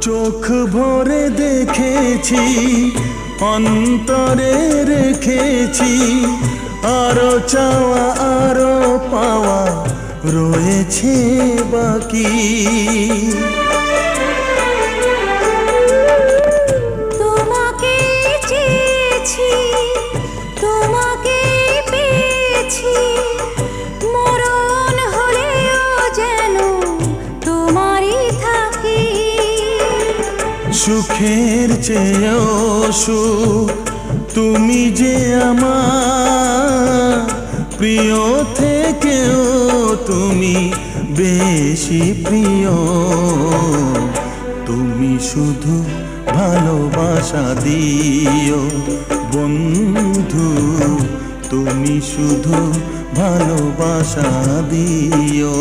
চোখ ভরে দেখেছি, অন্তরে রেখেছি, আরো চাওয়া আরো পাওয়া রয়েছে বাকি। তোমাকে চেয়েছি, তোমাকে পেয়েছি, মরণ হলেও যেন তোমারই থাকি। সুখের চেয়েও সুখ তুমি যে আমার, প্রিয় থেকেও তুমি বেশি প্রিয়। তুমি শুধু ভালোবাসা দিও বন্ধু, তুমি শুধু ভালোবাসা দিও।